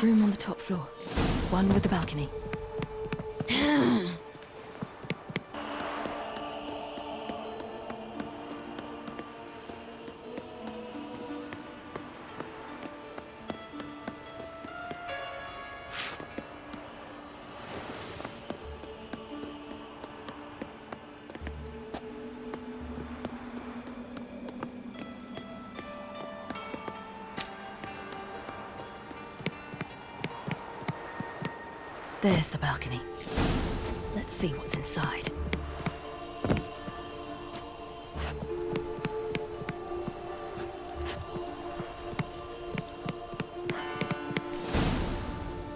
Room on the top floor. One with the balcony. There's the balcony. Let's see what's inside.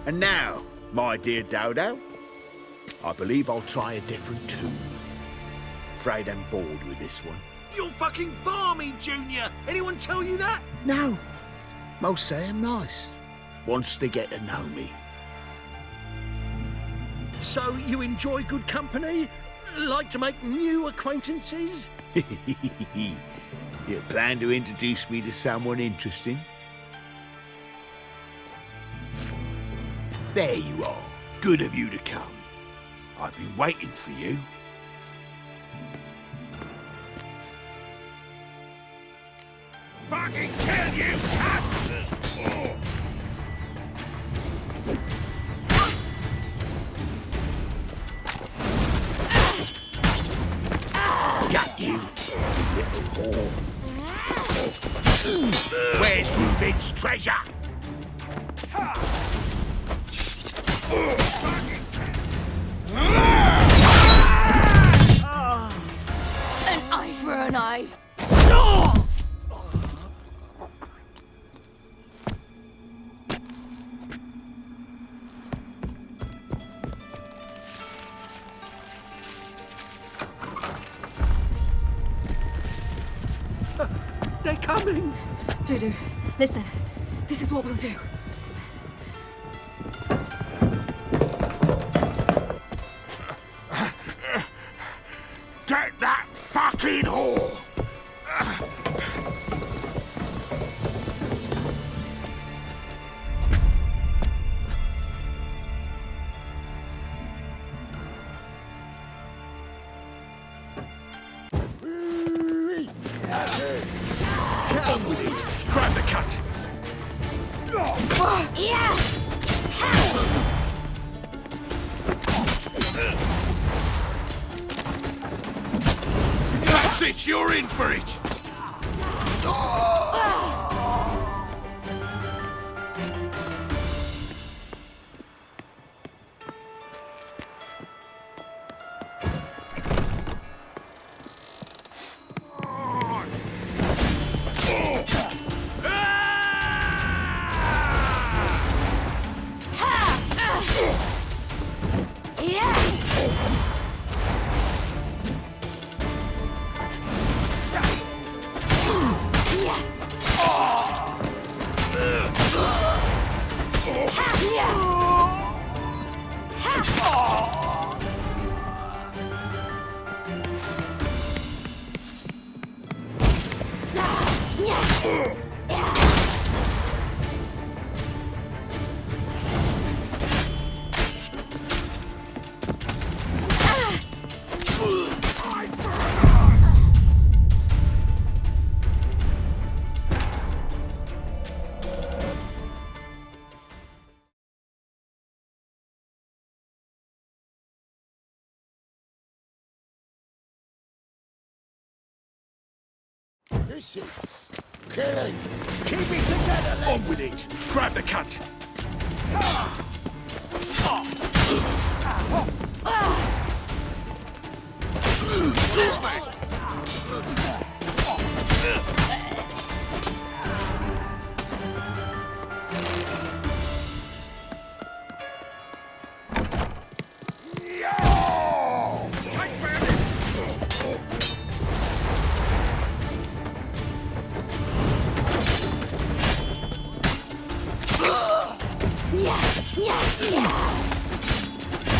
And now, my dear Dodo, I believe I'll try a different tune. Afraid I'm bored with this one. You're fucking balmy, Junior! Anyone tell you that? No, most say I'm nice. Wants to get to know me. So you enjoy good company? Like to make new acquaintances? You plan to introduce me to someone interesting? There you are. Good of you to come. I've been waiting for you. Fucking kill you, cat! Got you, little whore. Where's Reuben's treasure? An eye for an eye. They're coming! Dudu, listen. This is what we'll do. Get that fucking whore! Come with it! Grab the cut! Yeah! That's it! You're in for it! This is killing. Keep it together, lads. On with it. Grab the cunt. This way.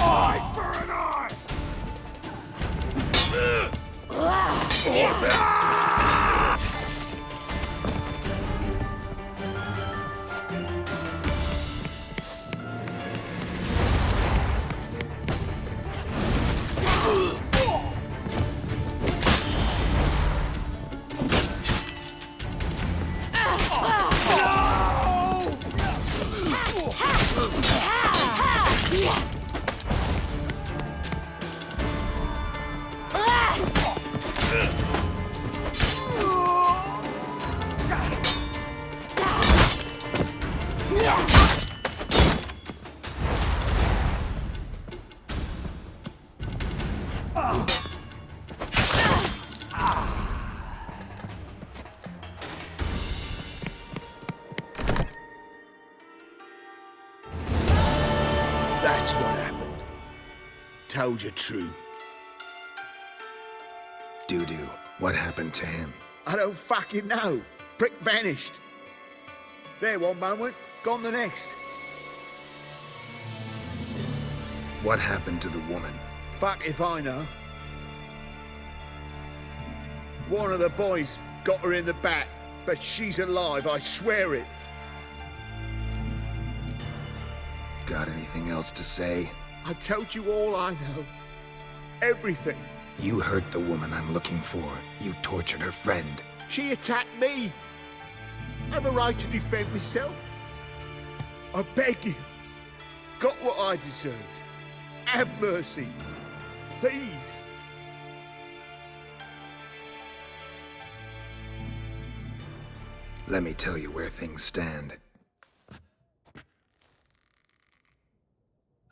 Eye for an eye! told you true. Doo-doo, what happened to him? I don't fucking know. Prick vanished. There one moment, gone the next. What happened to the woman? Fuck if I know. One of the boys got her in the back, but she's alive, I swear it. Got anything else to say? I've told you all I know. Everything. You hurt the woman I'm looking for. You tortured her friend. She attacked me. I have a right to defend myself. I beg you. Got what I deserved. Have mercy. Please. Let me tell you where things stand.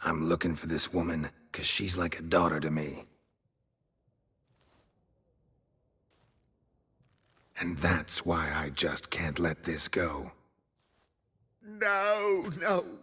I'm looking for this woman, 'cause she's like a daughter to me. And that's why I just can't let this go. No, no.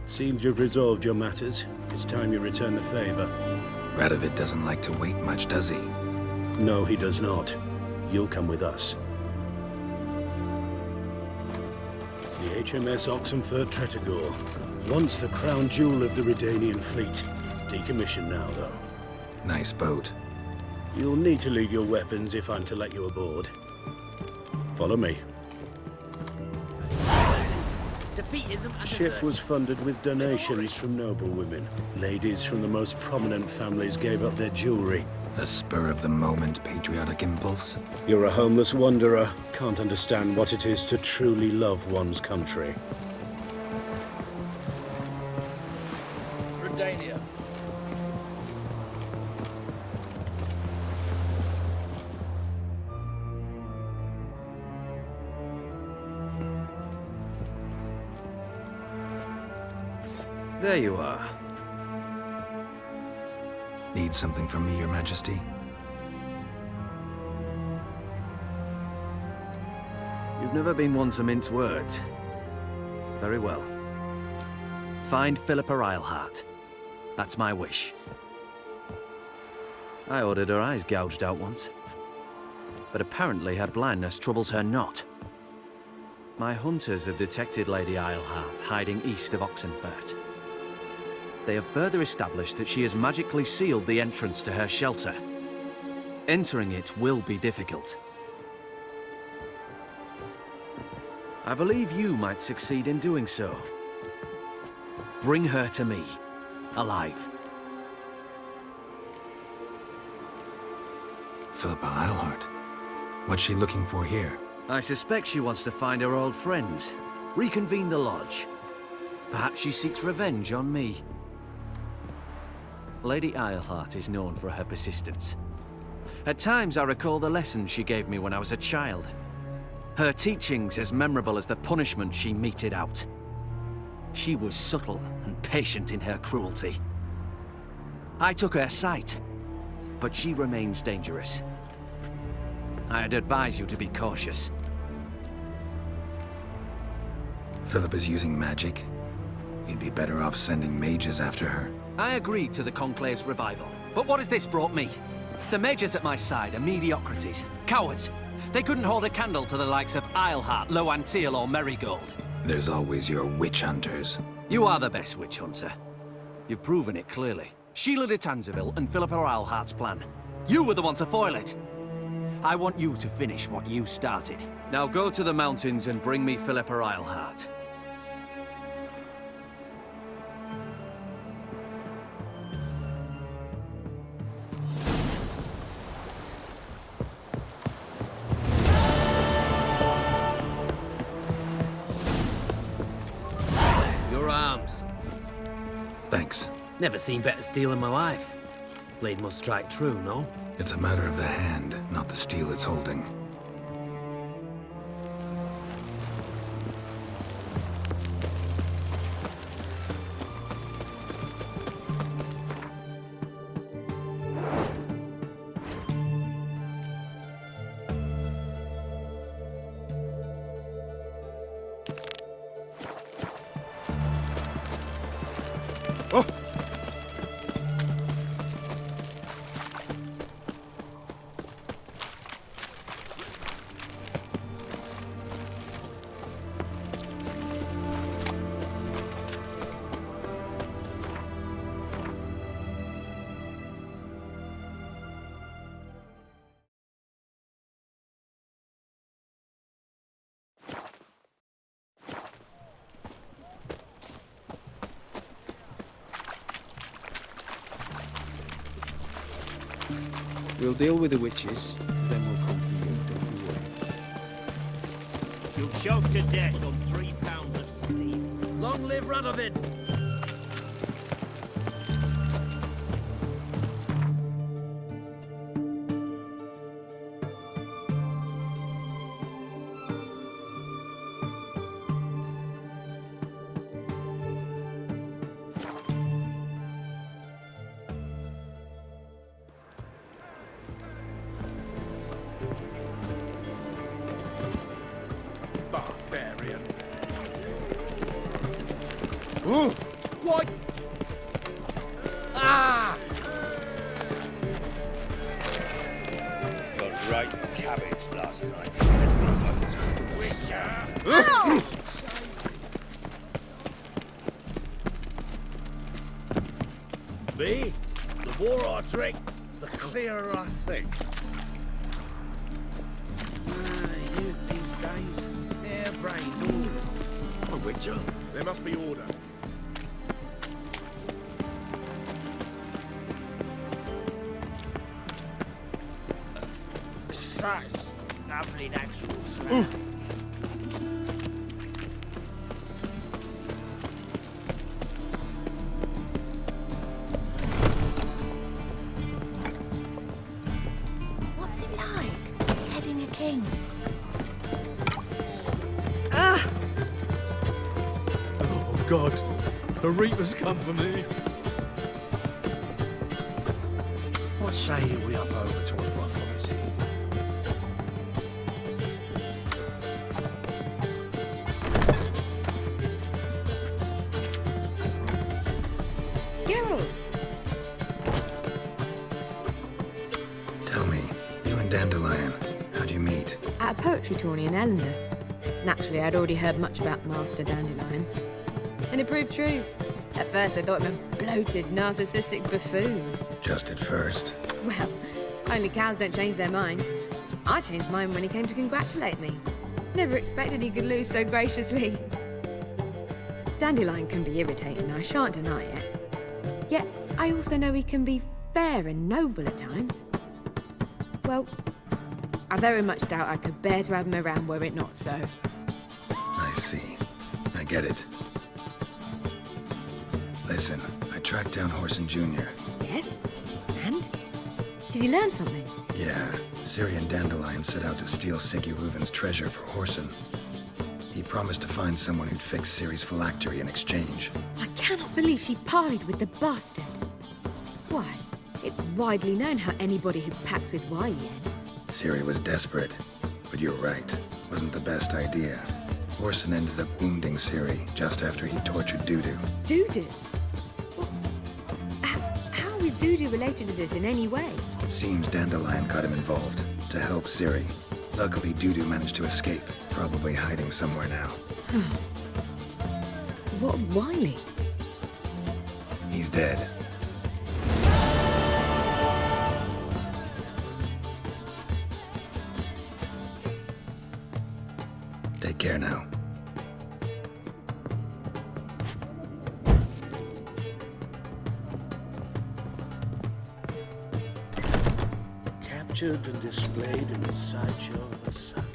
Seems you've resolved your matters. It's time you return the favor. Radovid doesn't like to wait much, does he? No, he does not. You'll come with us. The HMS Oxenford Tretogor. Once the crown jewel of the Redanian fleet. Decommissioned now, though. Nice boat. You'll need to leave your weapons if I'm to let you aboard. Follow me. Ship was funded with donations from noblewomen. Ladies from the most prominent families gave up their jewelry. A spur-of-the-moment patriotic impulse? You're a homeless wanderer. Can't understand what it is to truly love one's country. Redania. There you are. Need something from me, Your Majesty? You've never been one to mince words. Very well. Find Philippa Eilhart. That's my wish. I ordered her eyes gouged out once. But apparently her blindness troubles her not. My hunters have detected Lady Eilhart hiding east of Oxenfurt. They have further established that she has magically sealed the entrance to her shelter. Entering it will be difficult. I believe you might succeed in doing so. Bring her to me, alive. Philippa Eilhart. What's she looking for here? I suspect she wants to find her old friends, reconvene the lodge. Perhaps she seeks revenge on me. Lady Eilhart is known for her persistence. At times I recall the lessons she gave me when I was a child. Her teachings as memorable as the punishment she meted out. She was subtle and patient in her cruelty. I took her sight, but she remains dangerous. I'd advise you to be cautious. Philippa's using magic. You'd be better off sending mages after her. I agreed to the Conclave's revival, but what has this brought me? The mages at my side are mediocrities, cowards. They couldn't hold a candle to the likes of Eilhart, Loantil, or Merigold. There's always your witch hunters. You are the best witch hunter. You've proven it clearly. Sheila de Tanzeville and Philippa Eilhart's plan. You were the one to foil it. I want you to finish what you started. Now go to the mountains and bring me Philippa Eilhart. Never seen better steel in my life. Blade must strike true, no? It's a matter of the hand, not the steel it's holding. We'll deal with the witches, then we'll come for you, don't you worry. You'll choke to death on 3 pounds of steel. Long live Radovid! Barbarian. Ooh, what? Ah! Got right cabbage last night. It feels like it's from the Witcher. Me? The more I drink, the clearer I think. Youth these days, hair-brained all. A Witcher? There must be order. Such lovely natural surroundings. What's it like, beheading a king? Oh, God. The Reapers come for me. What say you we up over to a brothel this eve? Geralt! Tell me, you and Dandelion, how'd you meet? At a poetry tourney in Ellender. Naturally, I'd already heard much about Master Dandelion. And it proved true. At first, I thought him a bloated, narcissistic buffoon. Just at first. Well, only cows don't change their minds. I changed mine when he came to congratulate me. Never expected he could lose so graciously. Dandelion can be irritating, I shan't deny it. Yet, I also know he can be fair and noble at times. Well, I very much doubt I could bear to have him around were it not so. I see. I get it. Listen, I tracked down Horson Jr. Yes? And? Did you learn something? Yeah, Ciri and Dandelion set out to steal Siggy Reuven's treasure for Horson. He promised to find someone who'd fix Ciri's phylactery in exchange. I cannot believe she parleyed with the bastard. Why, it's widely known how anybody who packs with wily ends. Ciri was desperate, but you're right. Wasn't the best idea. Horson ended up wounding Ciri just after he tortured Dudu. Dudu? How is Dudu related to this in any way? Seems Dandelion got him involved to help Ciri. Luckily, Dudu managed to escape, probably hiding somewhere now. What of Wily? He's dead. Take care now. Captured and displayed in the sideshow of a circus.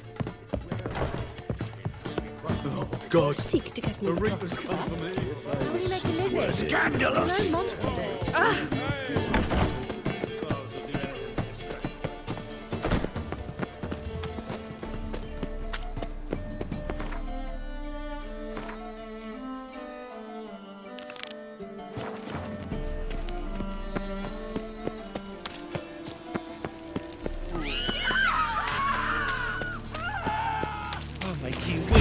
Oh, God. Seek to get me The the reapers drugs. come for me. How do you make a living? Scandalous! No monsters. I'll make you weep.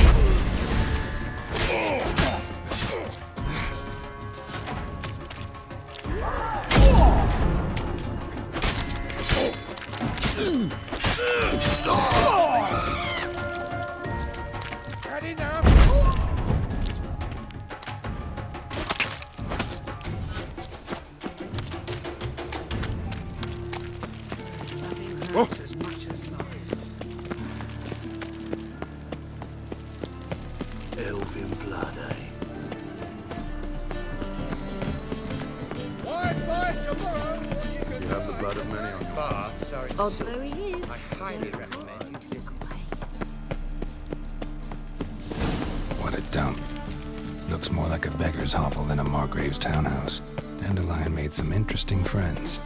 Had enough. As much as life. Elven blood, eh? You have the blood of many on your baths are Although he is. I highly recommend you visit. What a dump. Looks more like a beggar's hovel than a Margrave's townhouse. Dandelion made some interesting friends.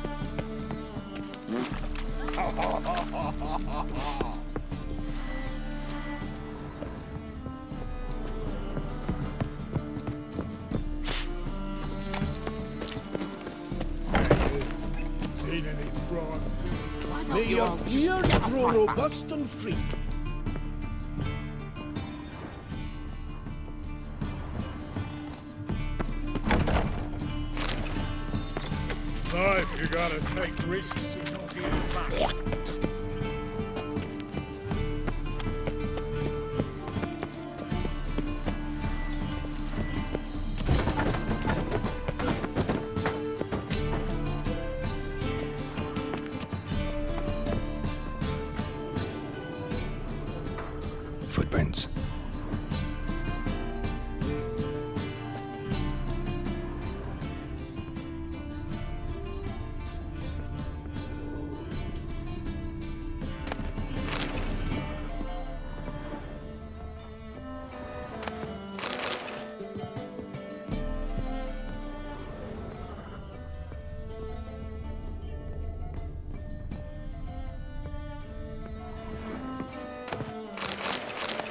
Seen any fraud? May your beard grow robust and free. Life, you gotta take risks to not get back. Footprints.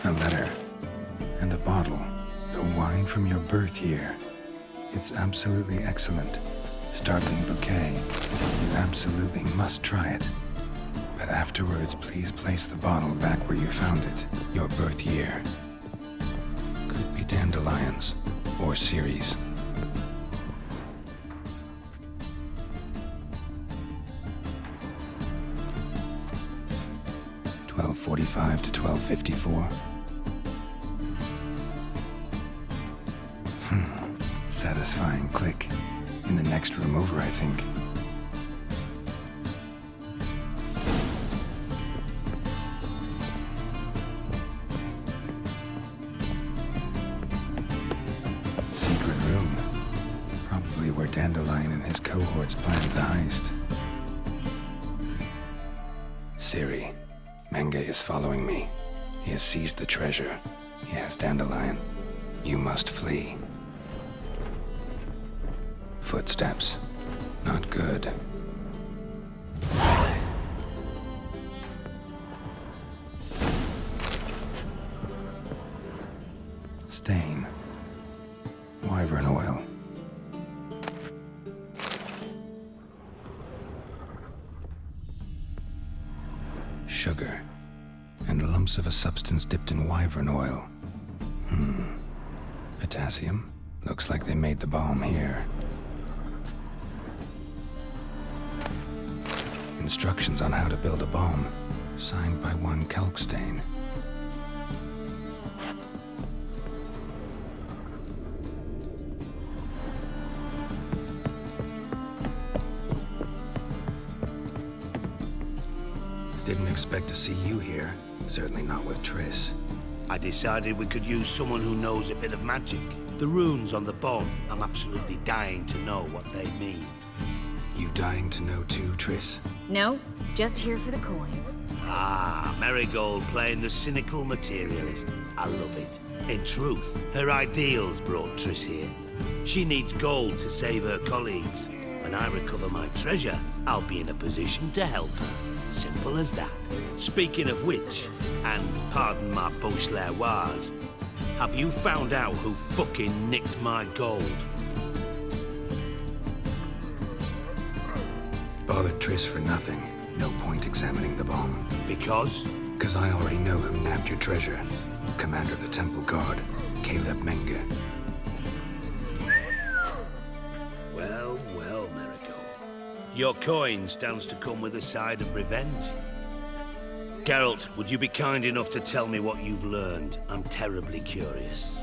A letter. And a bottle. The wine from your birth year. It's absolutely excellent. Startling bouquet. You absolutely must try it. But afterwards, please place the bottle back where you found it. Your birth year. Could be dandelions. Or Ceres. $12:45 to $12:54. Satisfying click. In the next room over, I think. Secret room. Probably where Dandelion and his cohorts planned the heist. Ciri, Menge is following me. He has seized the treasure. He has Dandelion. You must flee. Footsteps. Not good. Stain. Wyvern oil. Sugar. And lumps of a substance dipped in wyvern oil. Potassium. Looks like they made the bomb here. Instructions on how to build a bomb, signed by one Kalkstain. Didn't expect to see you here. Certainly not with Triss. I decided we could use someone who knows a bit of magic. The runes on the bomb, I'm absolutely dying to know what they mean. You dying to know too, Triss? No, just here for the coin. Ah, Marigold playing the cynical materialist. I love it. In truth, her ideals brought Triss here. She needs gold to save her colleagues. When I recover my treasure, I'll be in a position to help her. Simple as that. Speaking of which, and pardon my Beauclervoise, have you found out who fucking nicked my gold? Bothered Triss for nothing. No point examining the bomb. Because? Because I already know who nabbed your treasure. Commander of the Temple Guard, Caleb Menge. Well, well, Marigold. Your coin stands to come with a side of revenge. Geralt, would you be kind enough to tell me what you've learned? I'm terribly curious.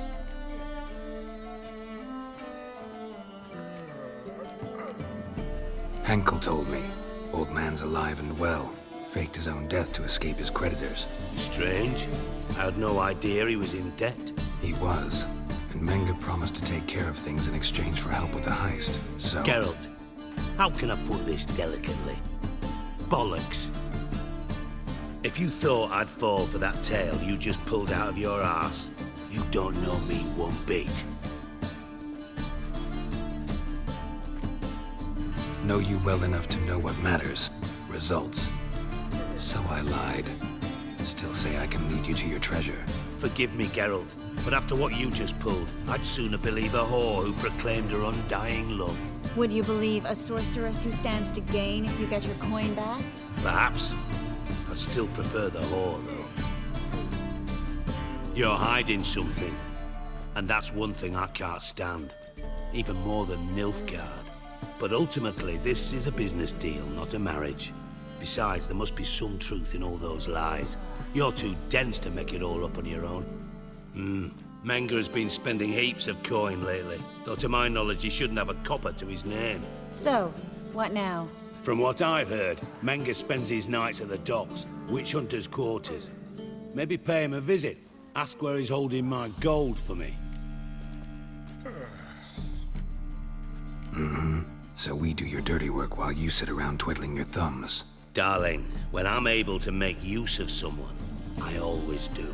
Henkel told me. Old man's alive and well. Faked his own death to escape his creditors. Strange. I had no idea he was in debt. He was. And Menge promised to take care of things in exchange for help with the heist. So... Geralt, how can I put this delicately? Bollocks. If you thought I'd fall for that tale you just pulled out of your arse, you don't know me one bit. Know you well enough to know what matters. Results. So I lied. Still say I can lead you to your treasure. Forgive me, Geralt, but after what you just pulled, I'd sooner believe a whore who proclaimed her undying love. Would you believe a sorceress who stands to gain if you get your coin back? Perhaps. I'd still prefer the whore, though. You're hiding something, and that's one thing I can't stand. Even more than Nilfgaard. But ultimately, this is a business deal, not a marriage. Besides, there must be some truth in all those lies. You're too dense to make it all up on your own. Menge has been spending heaps of coin lately, though to my knowledge he shouldn't have a copper to his name. So, what now? From what I've heard, Menge spends his nights at the docks, witch hunters' quarters. Maybe pay him a visit. Ask where he's holding my gold for me. So we do your dirty work while you sit around twiddling your thumbs. Darling, when I'm able to make use of someone, I always do.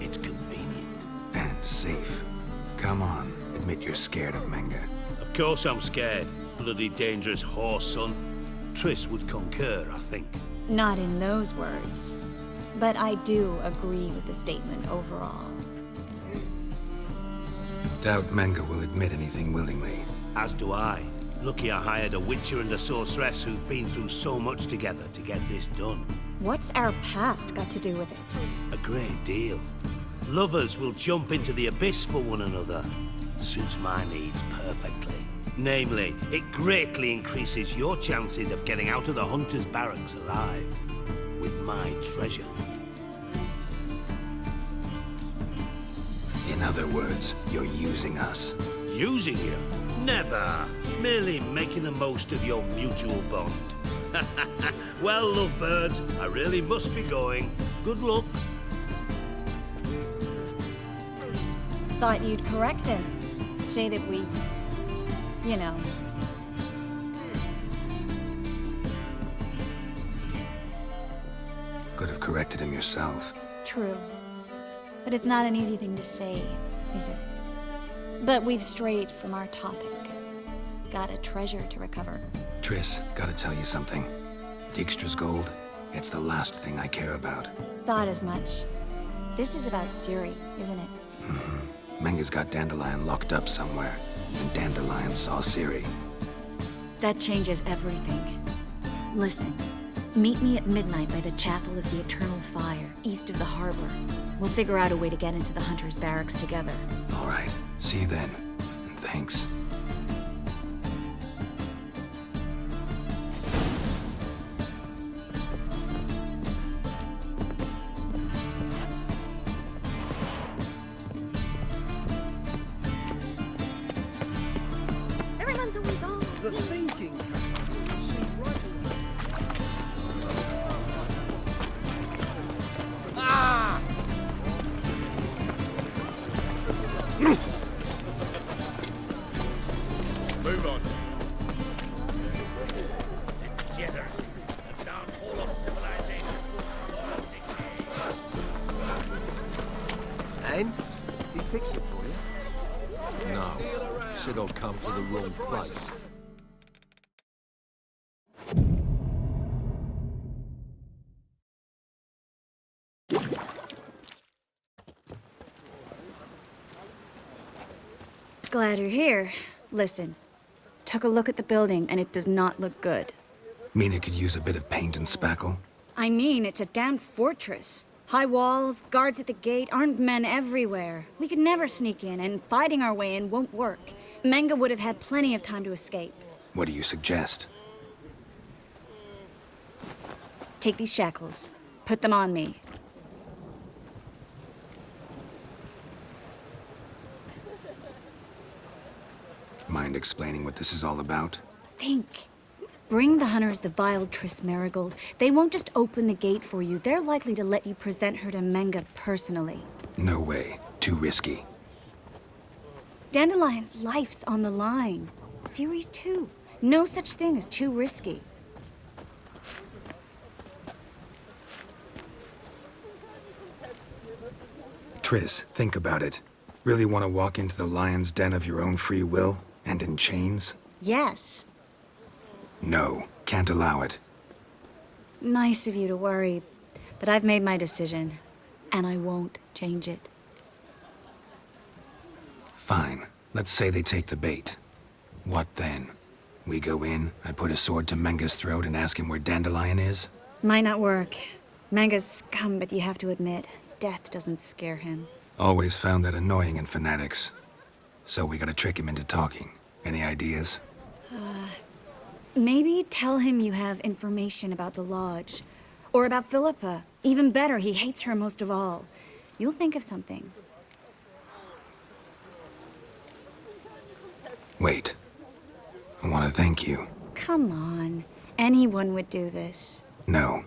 It's convenient. And safe. Come on, admit you're scared of Menge. Of course I'm scared. Bloody dangerous whore, son. Triss would concur, I think. Not in those words. But I do agree with the statement overall. Doubt Menge will admit anything willingly. As do I. Lucky I hired a witcher and a sorceress who've been through so much together to get this done. What's our past got to do with it? A great deal. Lovers will jump into the abyss for one another. Suits my needs perfectly. Namely, it greatly increases your chances of getting out of the hunter's barracks alive. With my treasure. In other words, you're using us. Using you? Never. Merely making the most of your mutual bond. Well, lovebirds, I really must be going. Good luck. Thought you'd correct him. Say that we... you know... Could have corrected him yourself. True. But it's not an easy thing to say, is it? But we've strayed from our topic. Got a treasure to recover. Triss, gotta tell you something. Dijkstra's gold, it's the last thing I care about. Thought as much. This is about Ciri, isn't it? Menge's got Dandelion locked up somewhere, and Dandelion saw Ciri. That changes everything. Listen, meet me at midnight by the Chapel of the Eternal Fire, east of the harbor. We'll figure out a way to get into the Hunter's barracks together. All right, see you then, and thanks. Everyone's always on. The thinking customer can see right away. fix it for you? No. Should all come to the wrong place. Glad you're here. Listen, took a look at the building and it does not look good. Mean it could use a bit of paint and spackle? I mean, it's a damned fortress. High walls, guards at the gate, armed men everywhere. We could never sneak in, and fighting our way in won't work. Menga would have had plenty of time to escape. What do you suggest? Take these shackles. Put them on me. Mind explaining what this is all about? Think. Bring the hunters the vile Triss Marigold. They won't just open the gate for you. They're likely to let you present her to Menga personally. No way. Too risky. Dandelion's life's on the line. Series 2. No such thing as too risky. Triss, think about it. Really want to walk into the lion's den of your own free will? And in chains? Yes. No, can't allow it. Nice of you to worry, but I've made my decision, and I won't change it. Fine. Let's say they take the bait. What then? We go in, I put a sword to Menga's throat and ask him where Dandelion is? Might not work. Menga's scum, but you have to admit, death doesn't scare him. Always found that annoying in fanatics. So we gotta trick him into talking. Any ideas? Maybe tell him you have information about the Lodge. Or about Philippa. Even better, he hates her most of all. You'll think of something. Wait. I want to thank you. Come on. Anyone would do this. No.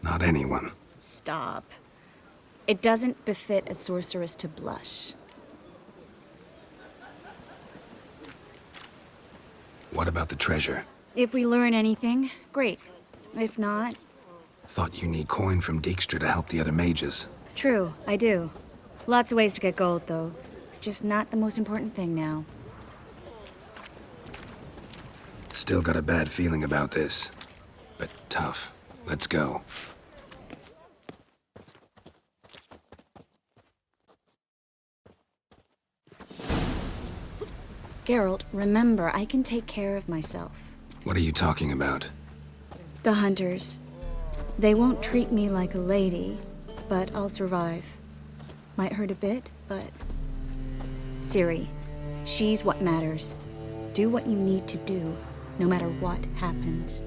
Not anyone. Stop. It doesn't befit a sorceress to blush. What about the treasure? If we learn anything, great. If not... Thought you need coin from Dijkstra to help the other mages. True, I do. Lots of ways to get gold, though. It's just not the most important thing now. Still got a bad feeling about this. But tough. Let's go. Geralt, remember, I can take care of myself. What are you talking about? The hunters. They won't treat me like a lady, but I'll survive. Might hurt a bit, but... Ciri, she's what matters. Do what you need to do, no matter what happens.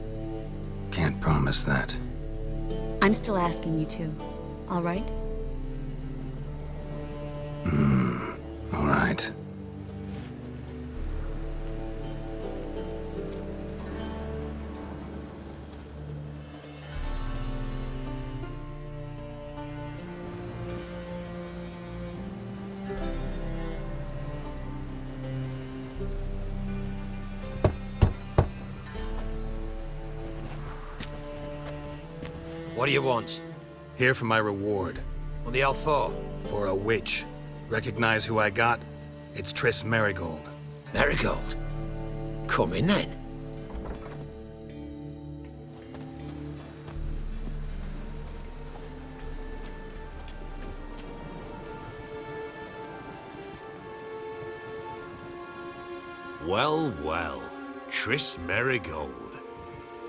Can't promise that. I'm still asking you to, all right? All right. What do you want? Here for my reward. What the hell for? For a witch. Recognize who I got? It's Triss Marigold. Marigold? Come in then. Well, well. Triss Marigold.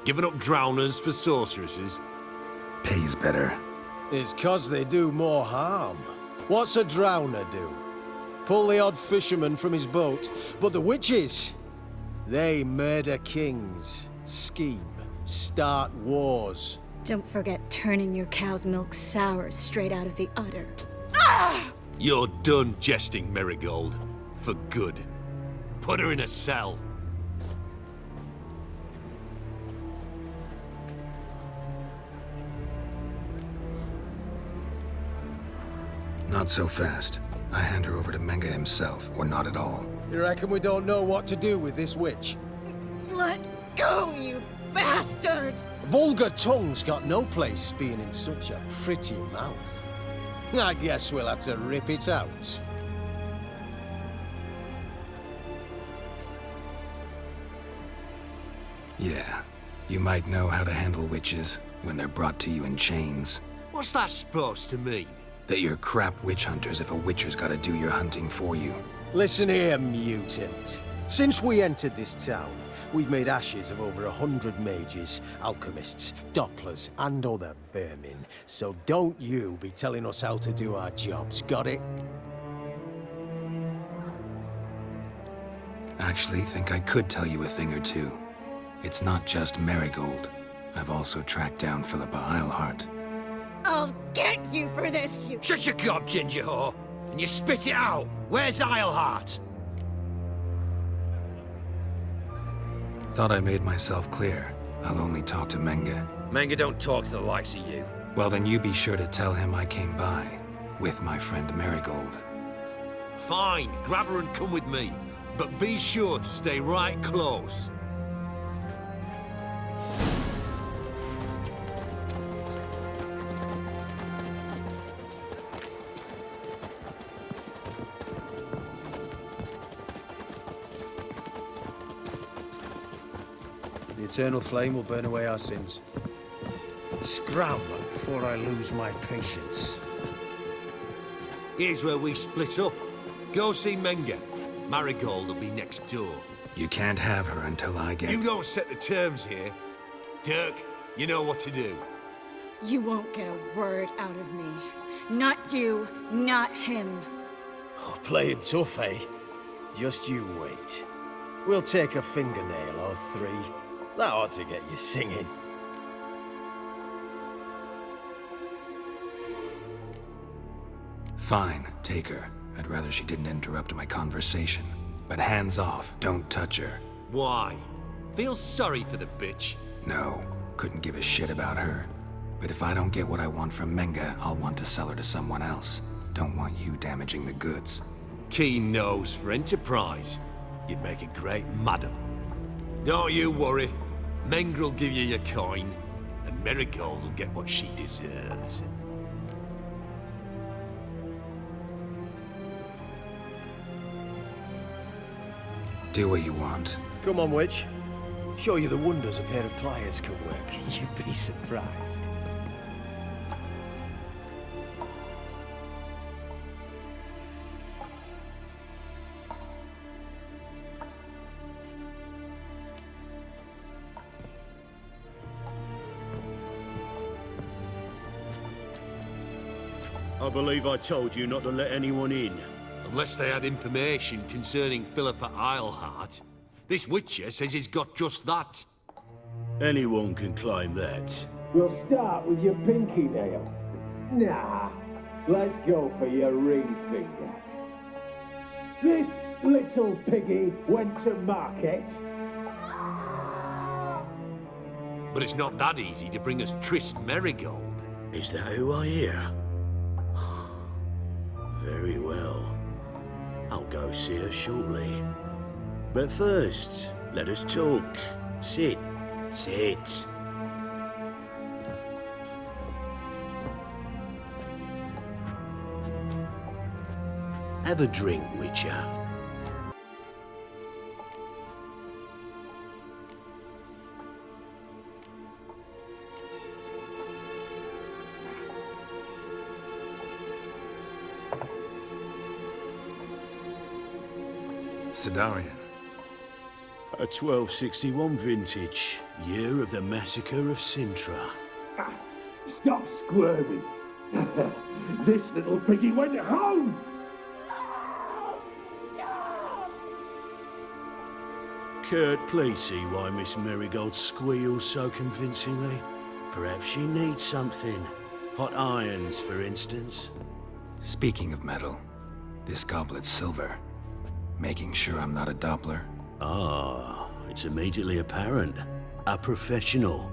Giving up drowners for sorceresses? Pays better. It's 'cause they do more harm. What's a drowner do? Pull the odd fisherman from his boat. But the witches, they murder kings, scheme, start wars. Don't forget turning your cow's milk sour straight out of the udder. You're done jesting, Marigold. For good. Put her in a cell. Not so fast. I hand her over to Menga himself, or not at all. You reckon we don't know what to do with this witch? Let go, you bastard! Vulgar tongue's got no place being in such a pretty mouth. I guess we'll have to rip it out. Yeah, you might know how to handle witches when they're brought to you in chains. What's that supposed to mean? That you're crap witch hunters if a witcher's gotta do your hunting for you. Listen here, mutant. Since we entered this town, we've made ashes of over 100 mages, alchemists, dopplers, and other vermin. So don't you be telling us how to do our jobs, got it? Actually, think I could tell you a thing or two. It's not just Marigold. I've also tracked down Philippa Eilhart. I'll get you for this, you... Shut your gob, ginger whore, and you spit it out. Where's Eilhart? Thought I made myself clear. I'll only talk to Menge. Menge don't talk to the likes of you. Well, then you be sure to tell him I came by, with my friend Marigold. Fine, grab her and come with me. But be sure to stay right close. The eternal flame will burn away our sins. Scram before I lose my patience. Here's where we split up. Go see Menge. Marigold will be next door. You can't have her until I get... You don't set the terms here. Dirk, you know what to do. You won't get a word out of me. Not you, not him. Oh, playing tough, eh? Just you wait. We'll take a fingernail or 3. That ought to get you singing. Fine, take her. I'd rather she didn't interrupt my conversation. But hands off, don't touch her. Why? Feel sorry for the bitch? No, couldn't give a shit about her. But if I don't get what I want from Menge, I'll want to sell her to someone else. Don't want you damaging the goods. Keen nose for enterprise. You'd make a great madam. Don't you worry. Menge will give you your coin, and Marigold will get what she deserves. Do what you want. Come on, witch. Show you the wonders a pair of pliers can work. You'd be surprised. I believe I told you not to let anyone in. Unless they had information concerning Philippa Eilhart. This Witcher says he's got just that. Anyone can claim that. We'll start with your pinky nail. Nah, let's go for your ring finger. This little piggy went to market. But it's not that easy to bring us Triss Marigold. Is that who I hear? Very well. I'll go see her shortly. But first, let us talk. Sit. Sit. Have a drink, Witcher. Sidarian. A 1261 vintage, year of the massacre of Sintra. Stop squirming. This little piggy went home. Kurt, please see why Miss Marigold squeals so convincingly. Perhaps she needs something. Hot irons, for instance. Speaking of metal, this goblet's silver. Making sure I'm not a Doppler. Ah, it's immediately apparent. A professional.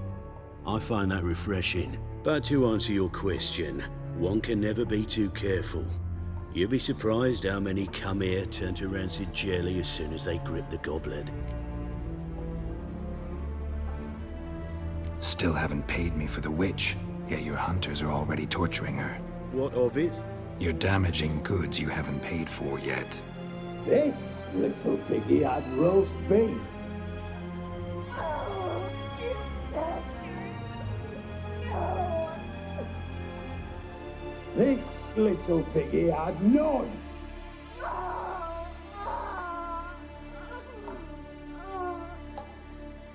I find that refreshing. But to answer your question, one can never be too careful. You'll be surprised how many come here turn to rancid jelly as soon as they grip the goblet. Still haven't paid me for the witch, yet your hunters are already torturing her. What of it? You're damaging goods you haven't paid for yet. This little piggy had roast beef. This little piggy had none.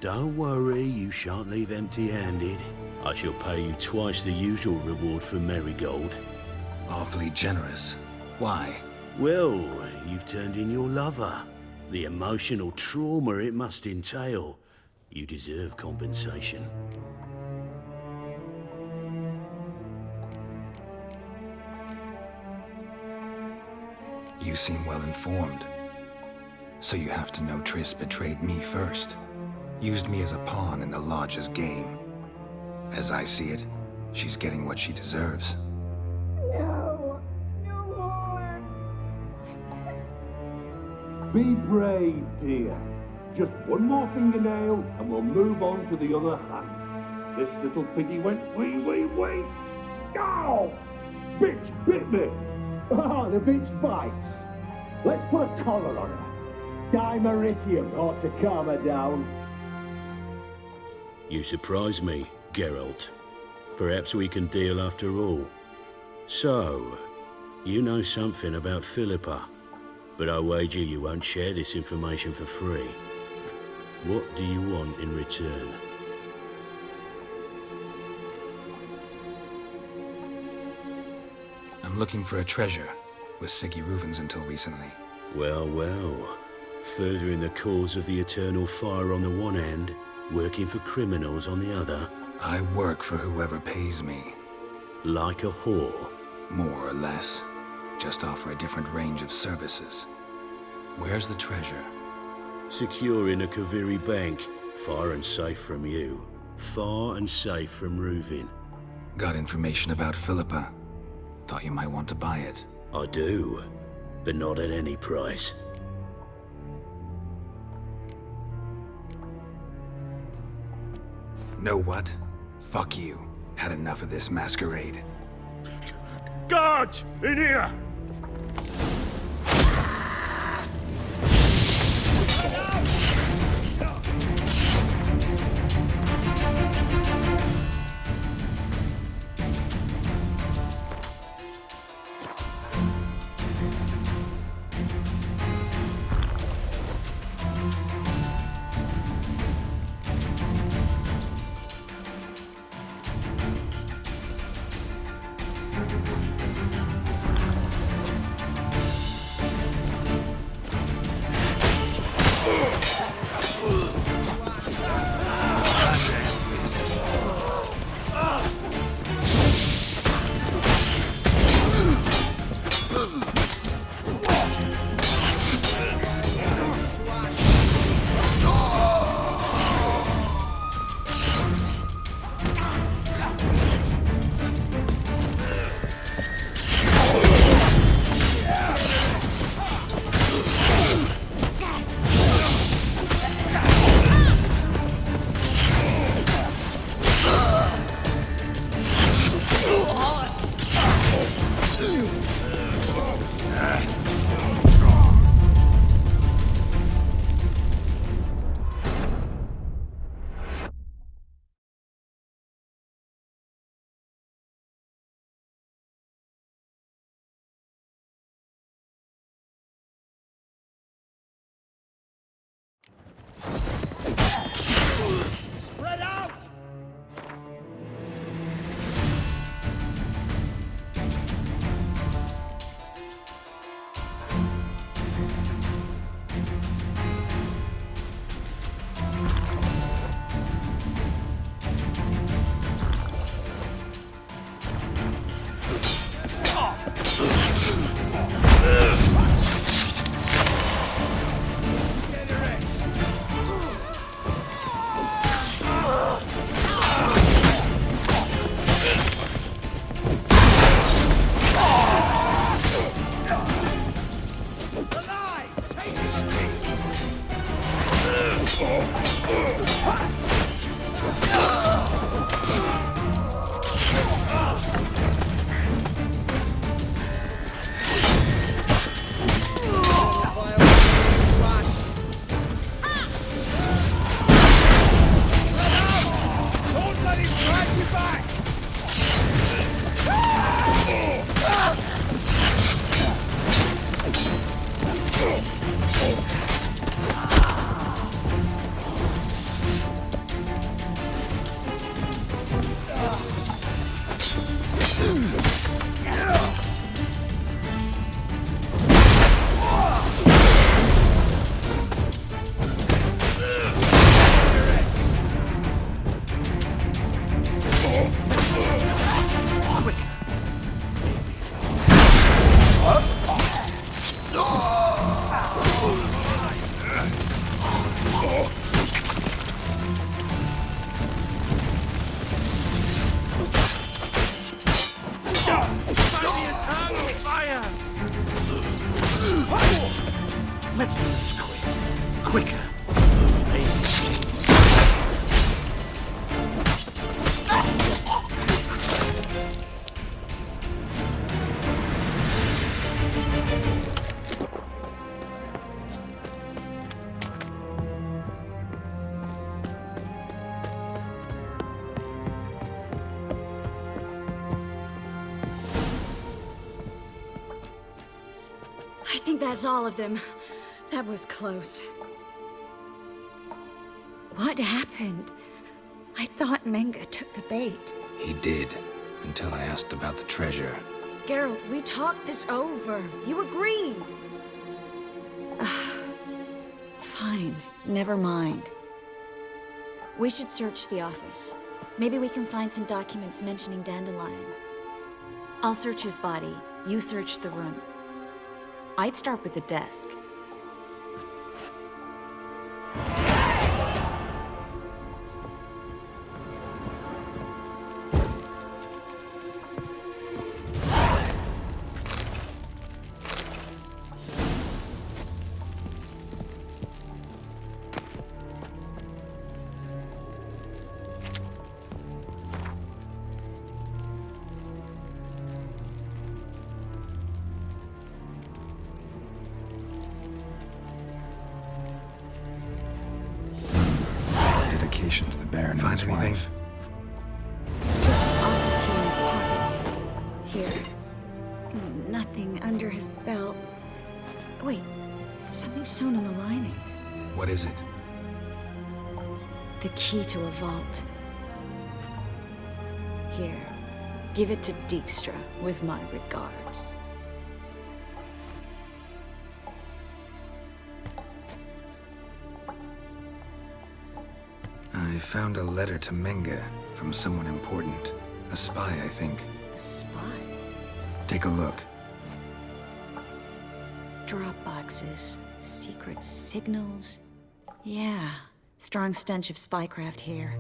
Don't worry, you shan't leave empty-handed. I shall pay you twice the usual reward for Marigold. Awfully generous. Why? Well, you've turned in your lover. The emotional trauma it must entail. You deserve compensation. You seem well informed. So you have to know Triss betrayed me first. Used me as a pawn in the Lodge's game. As I see it, she's getting what she deserves. No, no more. Be brave, dear. Just one more fingernail and we'll move on to the other hand. This little piggy went wee. Ow! Bitch bit me. Oh, the bitch bites. Let's put a collar on her. Dimeritium ought to calm her down. You surprise me, Geralt. Perhaps we can deal after all. So, you know something about Philippa, but I wager you won't share this information for free. What do you want in return? I'm looking for a treasure. Was Siggy Reuven's until recently. Well, well. Furthering the cause of the eternal fire on the one hand, working for criminals on the other. I work for whoever pays me. Like a whore? More or less. Just offer a different range of services. Where's the treasure? Secure in a Kaviri bank. Far and safe from you. Far and safe from Reuven. Got information about Philippa. Thought you might want to buy it. I do, but not at any price. Know what? Fuck you. Had enough of this masquerade. Guards! In here! Spread out! I think that's all of them. That was close. What happened? I thought Menge took the bait. He did, until I asked about the treasure. Geralt, we talked this over. You agreed. Fine, never mind. We should search the office. Maybe we can find some documents mentioning Dandelion. I'll search his body. You search the room. I'd start with the desk. To the Baron and his wife. Just his office key in his pockets. Here. Nothing under his belt. Wait, something sewn in the lining. What is it? The key to a vault. Here, give it to Dijkstra with my regards. I found a letter to Menge from someone important. A spy, I think. A spy? Take a look. Drop boxes, secret signals. Yeah, strong stench of spycraft here.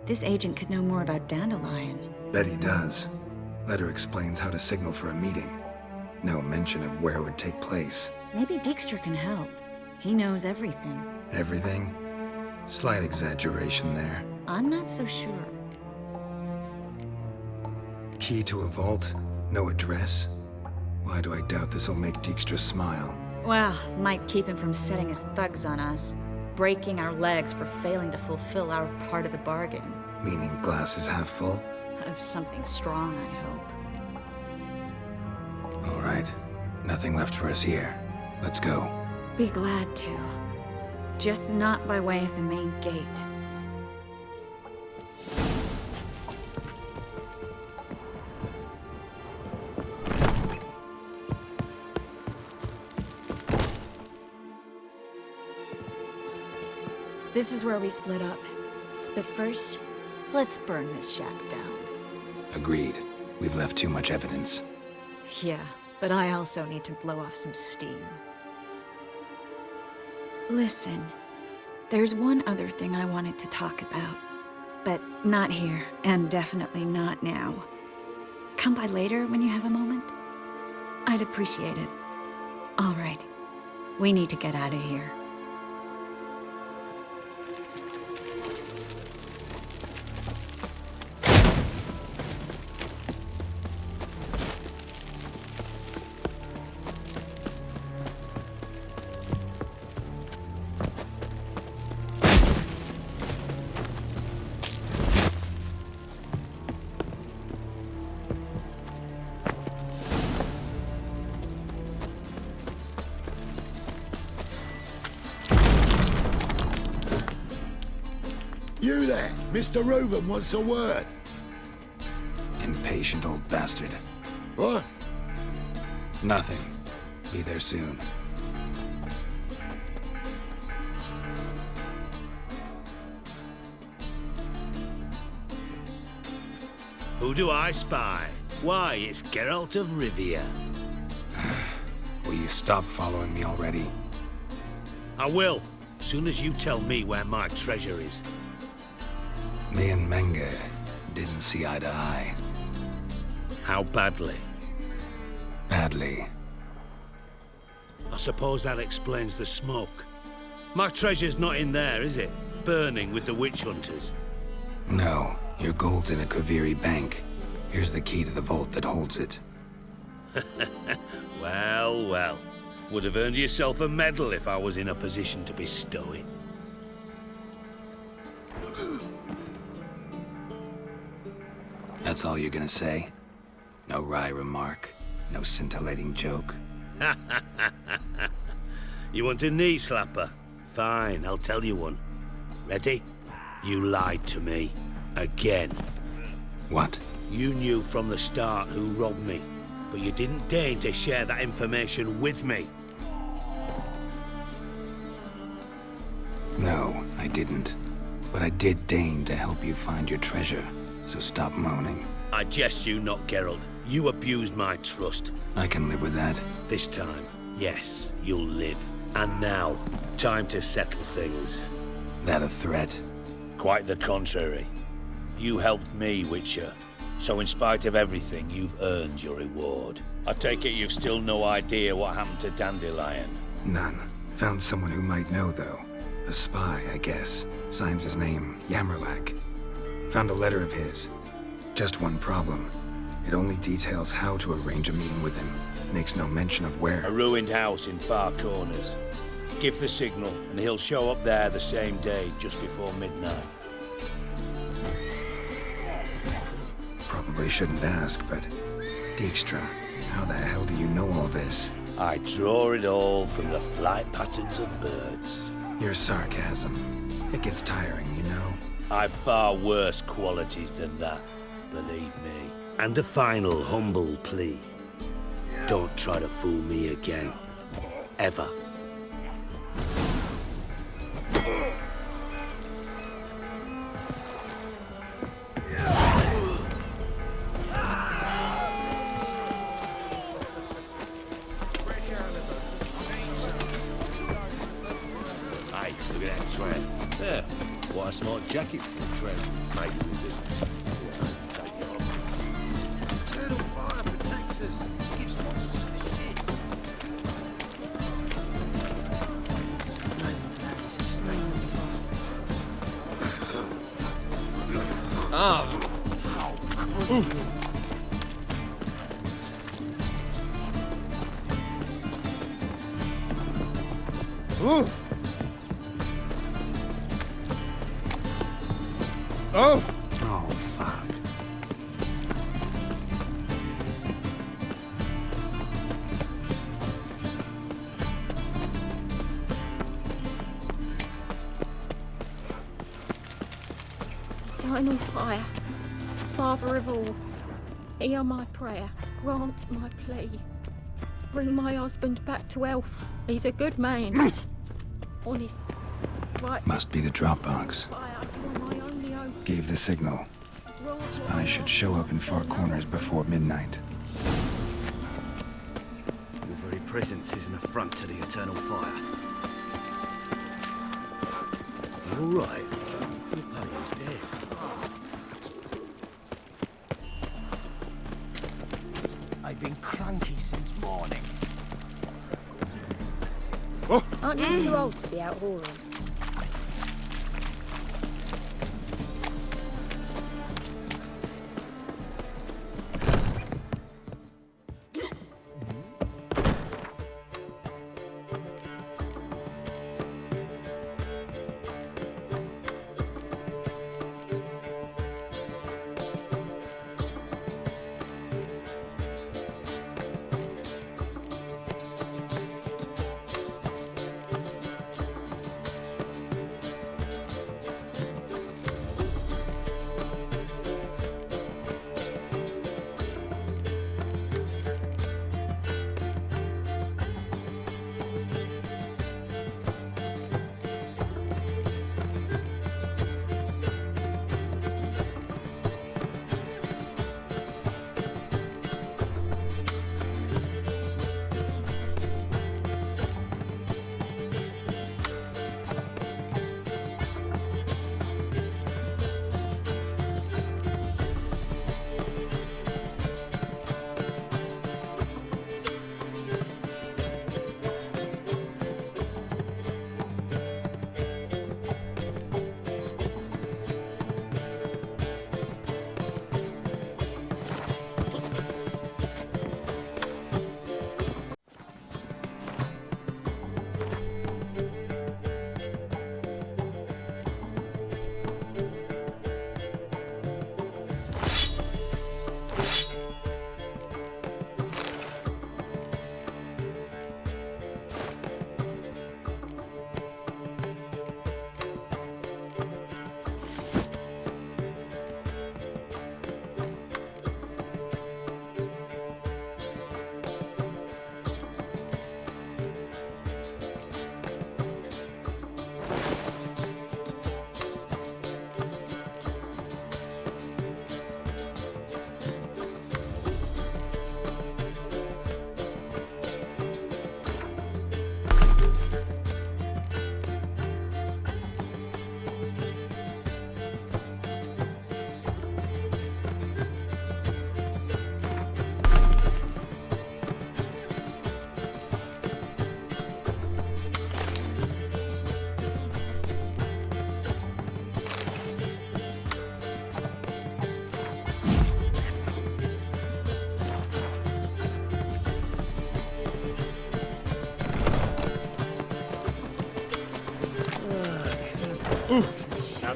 This agent could know more about Dandelion. Bet he does. Letter explains how to signal for a meeting. No mention of where it would take place. Maybe Dijkstra can help. He knows everything. Everything? Slight exaggeration there. I'm not so sure. Key to a vault? No address? Why do I doubt this'll make Dijkstra smile? Well, might keep him from setting his thugs on us. Breaking our legs for failing to fulfill our part of the bargain. Meaning glass is half full? Of something strong, I hope. All right. Nothing left for us here. Let's go. Be glad to. Just not by way of the main gate. This is where we split up. But first, let's burn this shack down. Agreed. We've left too much evidence. Yeah, but I also need to blow off some steam. Listen, there's one other thing I wanted to talk about. But not here, and definitely not now. Come by later when you have a moment? I'd appreciate it. All right, we need to get out of here. You there, Mr. Reuven wants a word. Impatient old bastard. What? Nothing. Be there soon. Who do I spy? Why, it's Geralt of Rivia. Will you stop following me already? I will, soon as you tell me where my treasure is. Me and Menge didn't see eye to eye. How badly? Badly. I suppose that explains the smoke. My treasure's not in there, is it? Burning with the witch hunters. No, your gold's in a Kaviri bank. Here's the key to the vault that holds it. Well, well. Would have earned yourself a medal if I was in a position to bestow it. That's all you're gonna say? No wry remark? No scintillating joke? You want a knee slapper? Fine, I'll tell you one. Ready? You lied to me. Again. What? You knew from the start who robbed me, but you didn't deign to share that information with me. No, I didn't. But I did deign to help you find your treasure, so stop moaning. I jest you not, Geralt. You abused my trust. I can live with that. This time, yes, you'll live. And now, time to settle things. That a threat? Quite the contrary. You helped me, Witcher. So in spite of everything, you've earned your reward. I take it you've still no idea what happened to Dandelion? None. Found someone who might know, though. A spy, I guess. Signs his name, Yammerlack. Found a letter of his. Just one problem. It only details how to arrange a meeting with him. Makes no mention of where. A ruined house in Far Corners. Give the signal, and he'll show up there the same day, just before midnight. Probably shouldn't ask, but... Dijkstra, how the hell do you know all this? I draw it all from the flight patterns of birds. Your sarcasm. It gets tiring, you know? I've far worse qualities than that, believe me. And a final humble plea. Don't try to fool me again. Ever. Hey, look at that trend. Yeah, what a smart jacket for the trend. Maybe we do. Eternal fire protects us. Gives monsters the shits. It's a state of Ah! Ooh! Oh! Oh, fuck. Eternal fire, Father of all, hear my prayer, grant my plea. Bring my husband back to health. He's a good man. Honest, right. Must be the Dropbox. Gave the signal. I should show up in Far Corners before midnight. Your very presence is an affront to the eternal fire. You all right? Your pal was dead. I've been cranky since morning. Aren't you too old to be out whoring?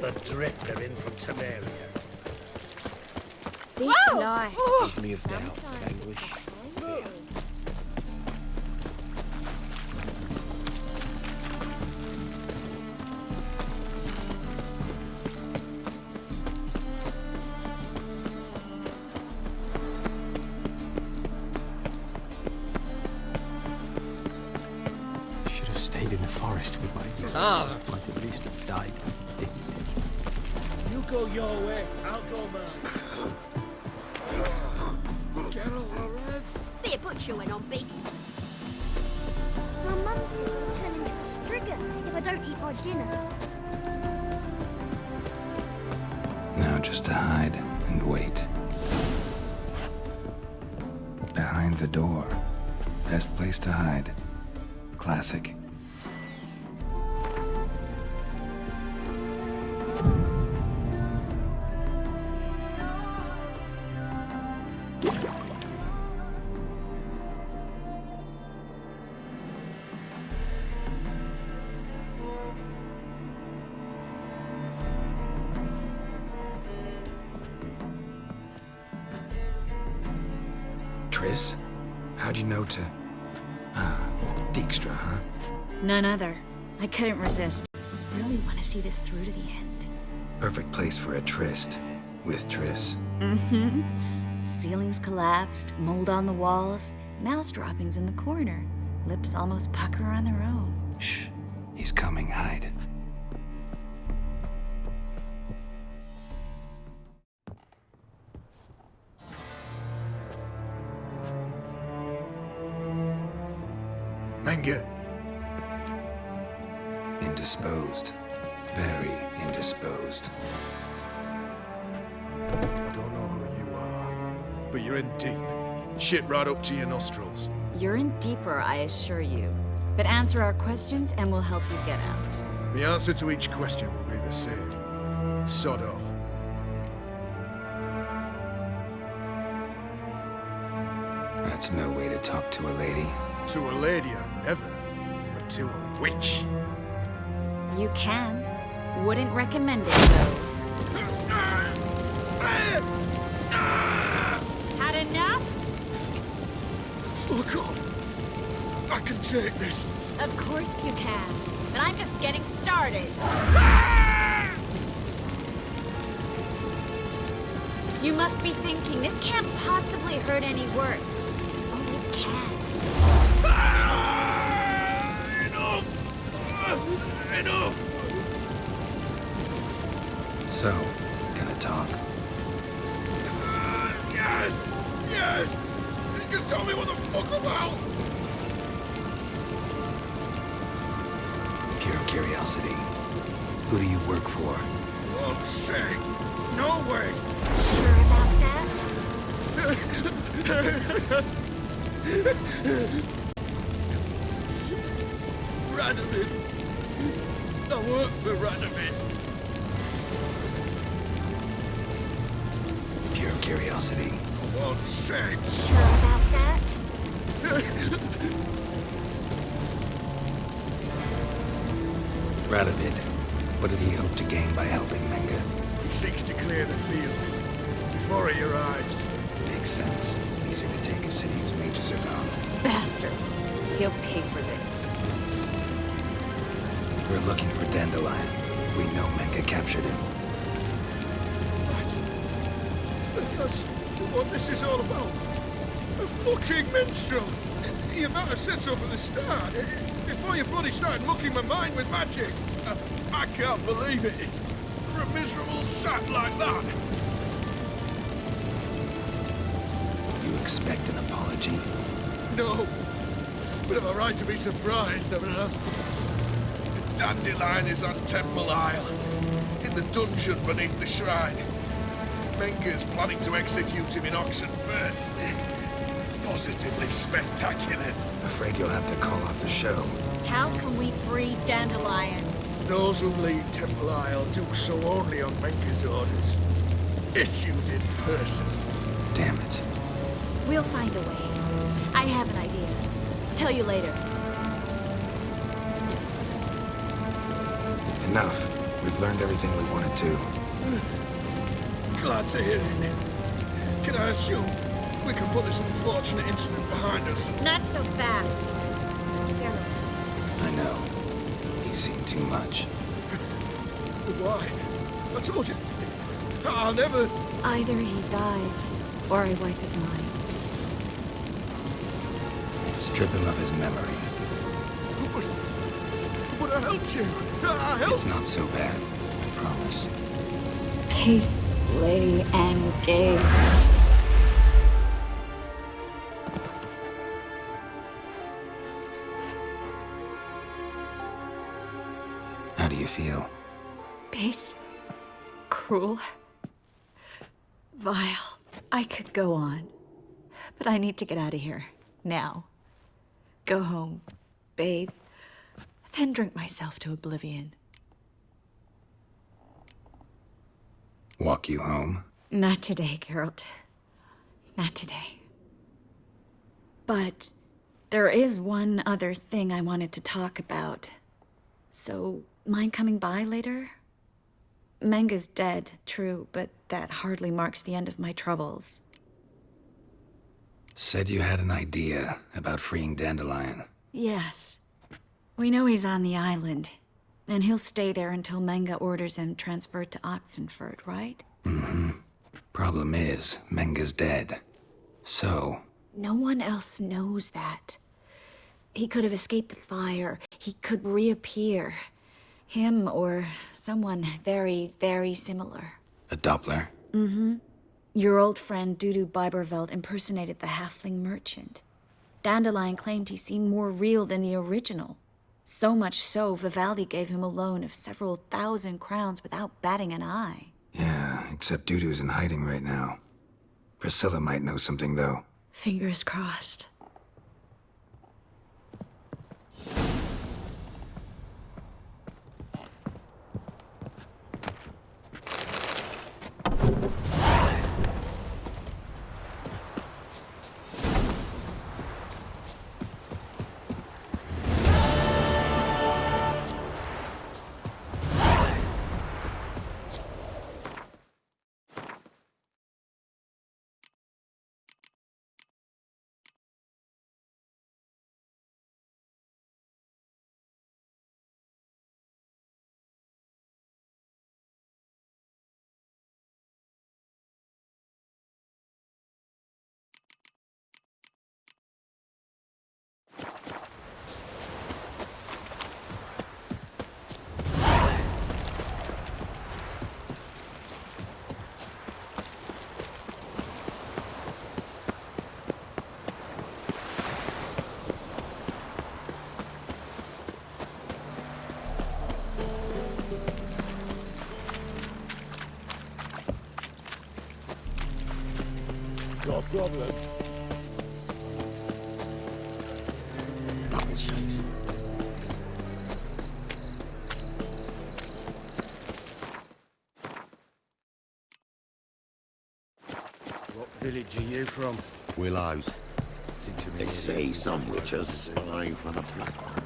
Another drifter in from Temeria. This lie. Gives me of doubt, of anguish. Fear. Should have stayed in the forest with my youth. Might at least have died with dignity. You go your way, I'll go mine. Geralt of Rivia. Be a butcher went on big. My mum says I'll turn into a strigger if I don't eat my dinner. Now just to hide and wait. Behind the door. Best place to hide. Classic. Triss? How'd you know to... Dijkstra, huh? None other. I couldn't resist. Really want to see this through to the end. Perfect place for a tryst. With Triss. Mm-hmm. Ceilings collapsed, mold on the walls, mouse droppings in the corner. Lips almost pucker on their own. Shh. He's coming, hide. Menge. Indisposed. Very indisposed. I don't know who you are, but you're in deep. Shit right up to your nostrils. You're in deeper, I assure you. But answer our questions and we'll help you get out. The answer to each question will be the same. Sod off. That's no way to talk to a lady. To a lady, I never. But to a witch. You can. Wouldn't recommend it, though. Had enough? Fuck off. I can take this. Of course you can. But I'm just getting started. You must be thinking, this can't possibly hurt any worse. Oh, it can. Enough! So, gonna talk? Yes! Yes! Just tell me what the fuck about! Pure curiosity. Who do you work for? Fuck's sake! No way! Sure about that? Radovid! I work for Radovid! Pure curiosity. For fuck's sake! Sure about that? Radovid. What did he hope to gain by helping Menge? He seeks to clear the field before he arrives. Makes sense. Easier to take a city whose mages are gone. Bastard. He'll pay for this. We're looking for Dandelion. We know Menge captured him. That's what this is all about. A fucking minstrel! You might have said so from the start. Before you bloody started mucking my mind with magic. I can't believe it. For a miserable sap like that. You expect an apology? No. But I've a right to be surprised, haven't I? The Dandelion is on Temple Isle. In the dungeon beneath the shrine. Menge's planning to execute him in Oxen first. Positively spectacular. Afraid you'll have to call off the show. How can we free Dandelion? Those who leave Temple Isle do so only on Menge's orders. Issued in person. Damn it. We'll find a way. I have an idea. Tell you later. Enough. We've learned everything we wanted to. Glad to hear it. Can I assume we can put this unfortunate incident behind us? Not so fast. Geralt. I know. He's seen too much. Why? I told you. I'll never... Either he dies, or I wipe his mind. Strip him of his memory. But I helped you. I helped... It's not so bad, I promise. Peace, Lady Angay. How do you feel? Base. Cruel. Vile. I could go on. But I need to get out of here. Now. Go home. Bathe. Then drink myself to oblivion. Walk you home? Not today, Geralt. Not today. But there is one other thing I wanted to talk about. So, mind coming by later? Menga's dead, true, but that hardly marks the end of my troubles. Said you had an idea about freeing Dandelion. Yes. We know he's on the island, and he'll stay there until Menga orders him transferred to Oxenford, right? Mm-hmm. Problem is, Menga's dead. So... No one else knows that. He could have escaped the fire. He could reappear. Him or someone very, very similar. A Doppler? Mm-hmm. Your old friend Dudu Biberveld impersonated the halfling merchant. Dandelion claimed he seemed more real than the original. So much so, Vivaldi gave him a loan of several thousand crowns without batting an eye. Yeah, except Dudu's in hiding right now. Priscilla might know something, though. Fingers crossed. Got a problem. Double chase. What village are you from? Willows. They say some witchers spy for the Black Ones.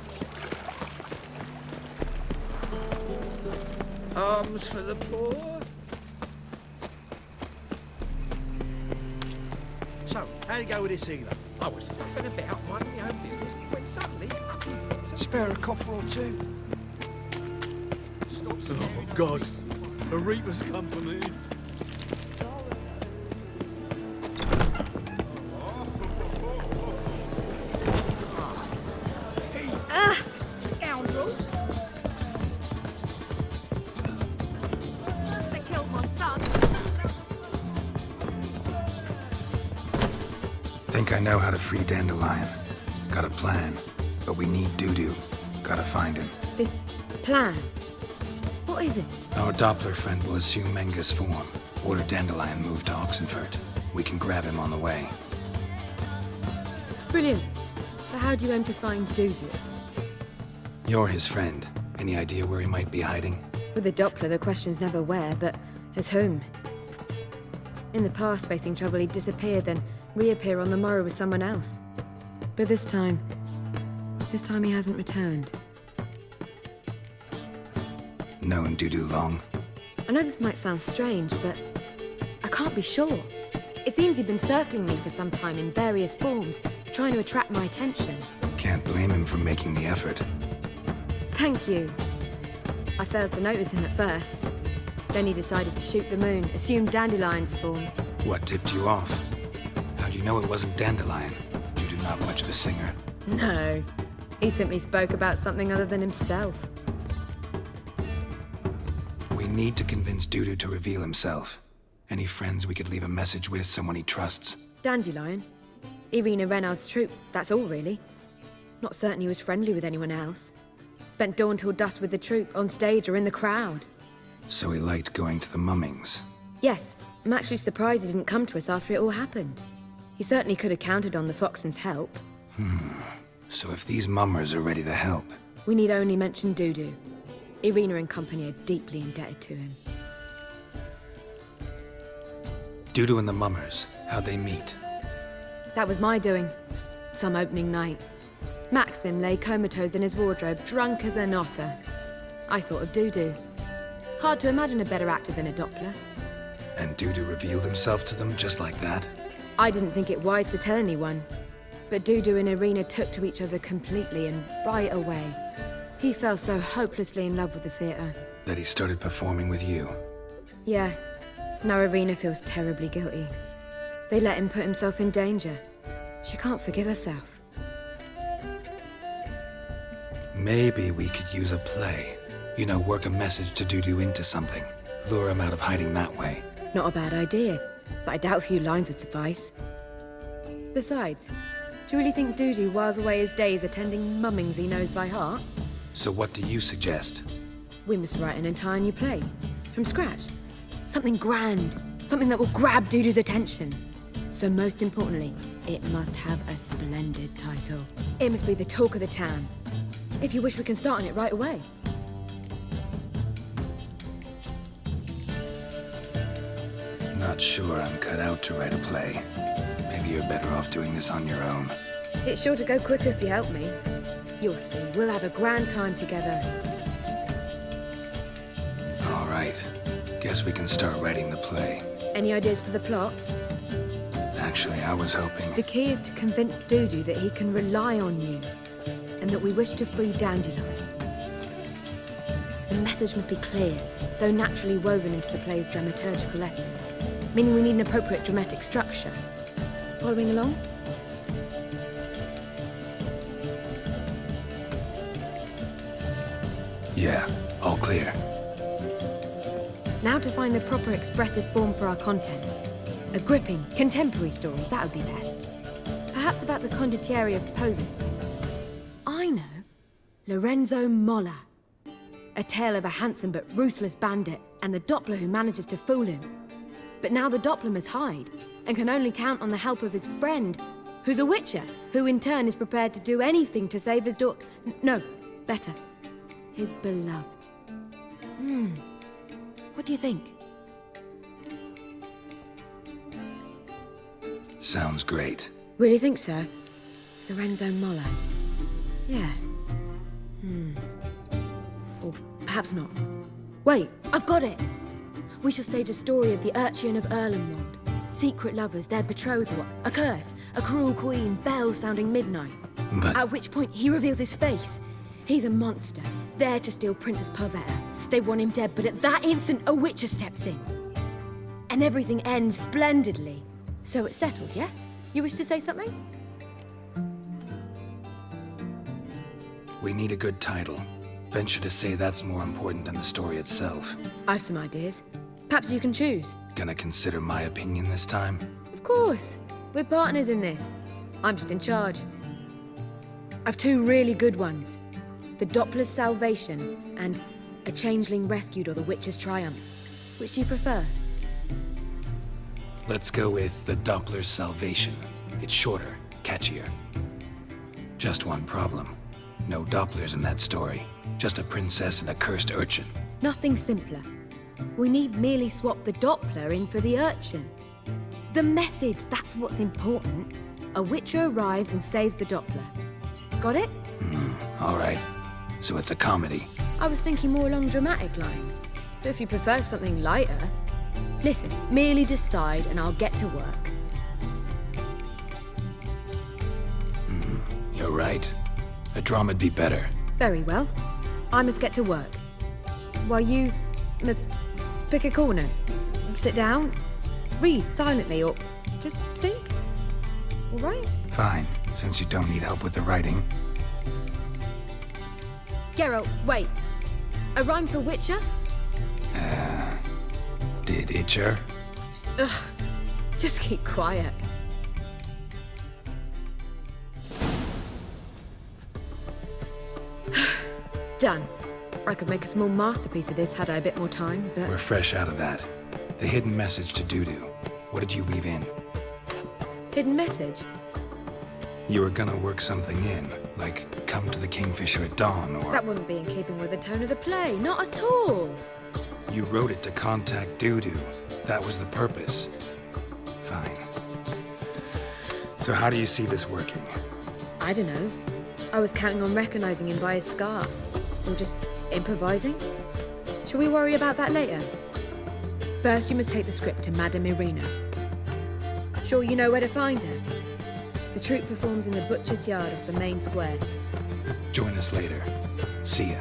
Arms for the poor? So, how'd it go with this healer? I was faffing about, minding my own business, when suddenly up he pops. Spare a copper or two. Stop Oh, God. A reaper's come for me. Scoundrels! They killed my son. Think I know how to free Dandelion. Got a plan, but we need Dudu. Gotta find him. This plan? What is it? Our Doppler friend will assume Menga's form. Order Dandelion moved to Oxenford. We can grab him on the way. Brilliant. But how do you aim to find Dudu? You're his friend. Any idea where he might be hiding? With the Doppler, the question's never where, but his home. In the past, facing trouble, he'd disappear, then reappear on the morrow with someone else. But this time he hasn't returned. Known Dudu long? I know this might sound strange, but I can't be sure. It seems he'd been circling me for some time in various forms, trying to attract my attention. Can't blame him for making the effort. Thank you. I failed to notice him at first. Then he decided to shoot the moon, assumed Dandelion's form. What tipped you off? How do you know it wasn't Dandelion? Dudu not much of a singer. No. He simply spoke about something other than himself. We need to convince Dudu to reveal himself. Any friends we could leave a message with, someone he trusts? Dandelion. Irina Reynard's troupe, that's all really. Not certain he was friendly with anyone else. Spent dawn till dusk with the troupe, on stage or in the crowd. So he liked going to the mummings. Yes, I'm actually surprised he didn't come to us after it all happened. He certainly could have counted on the Foxen's help. So if these mummers are ready to help... We need only mention Dudu. Irina and company are deeply indebted to him. Dudu and the mummers, how'd they meet? That was my doing. Some opening night. Maxim lay comatose in his wardrobe, drunk as an otter. I thought of Dudu. Hard to imagine a better actor than a Doppler. And Dudu revealed himself to them just like that? I didn't think it wise to tell anyone. But Dudu and Irina took to each other completely and right away. He fell so hopelessly in love with the theatre. That he started performing with you? Yeah. Now Irina feels terribly guilty. They let him put himself in danger. She can't forgive herself. Maybe we could use a play. You know, work a message to Dudu into something. Lure him out of hiding that way. Not a bad idea, but I doubt a few lines would suffice. Besides, do you really think Dudu whiles away his days attending mummings he knows by heart? So what do you suggest? We must write an entire new play. From scratch. Something grand. Something that will grab Dudu's attention. So most importantly, it must have a splendid title. It must be the talk of the town. If you wish, we can start on it right away. Not sure I'm cut out to write a play. Maybe you're better off doing this on your own. It's sure to go quicker if you help me. You'll see, we'll have a grand time together. All right. Guess we can start writing the play. Any ideas for the plot? Actually, I was hoping... The key is to convince Dudu that he can rely on you, and that we wish to free Dandelion. The message must be clear, though naturally woven into the play's dramaturgical essence, meaning we need an appropriate dramatic structure. Following along? Yeah, all clear. Now to find the proper expressive form for our content. A gripping, contemporary story, that would be best. Perhaps about the condottieri of Povus. I know. Lorenzo Molla. A tale of a handsome but ruthless bandit and the Doppler who manages to fool him. But now the Doppler must hide and can only count on the help of his friend, who's a Witcher, who in turn is prepared to do anything to save his daughter. No, better. His beloved. What do you think? Sounds great. Really think so? Lorenzo Molla. Yeah. Or perhaps not. Wait, I've got it! We shall stage a story of the Urchin of Erlenwald. Secret lovers, their betrothal, a curse, a cruel queen, bells sounding midnight. But... At which point he reveals his face. He's a monster, there to steal Princess Pavetta. They want him dead, but at that instant a Witcher steps in. And everything ends splendidly. So it's settled, yeah? You wish to say something? We need a good title. Venture to say that's more important than the story itself. I've some ideas. Perhaps you can choose. Gonna consider my opinion this time? Of course. We're partners in this. I'm just in charge. I've two really good ones. The Doppler's Salvation and A Changeling Rescued or the Witcher's Triumph. Which do you prefer? Let's go with The Doppler's Salvation. It's shorter, catchier. Just one problem. No Dopplers in that story. Just a princess and a cursed urchin. Nothing simpler. We need merely swap the Doppler in for the urchin. The message, that's what's important. A Witcher arrives and saves the Doppler. Got it? All right. So it's a comedy. I was thinking more along dramatic lines. But if you prefer something lighter... Listen, merely decide and I'll get to work. You're right. A drama'd be better. Very well. I must get to work. While you must pick a corner, sit down, read silently, or just think. All right? Fine, since you don't need help with the writing. Geralt, wait. A rhyme for Witcher? Did itcher? Ugh. Just keep quiet. Done. I could make a small masterpiece of this had I a bit more time, but... We're fresh out of that. The hidden message to Dudu. What did you weave in? Hidden message? You were gonna work something in, like come to the Kingfisher at dawn, or... That wouldn't be in keeping with the tone of the play, not at all. You wrote it to contact Dudu. That was the purpose. Fine. So how do you see this working? I don't know. I was counting on recognizing him by his scar. Or just improvising. Shall we worry about that later? First, you must take the script to Madame Irina. Sure you know where to find her? The troupe performs in the butcher's yard off the main square. Join us later. See ya.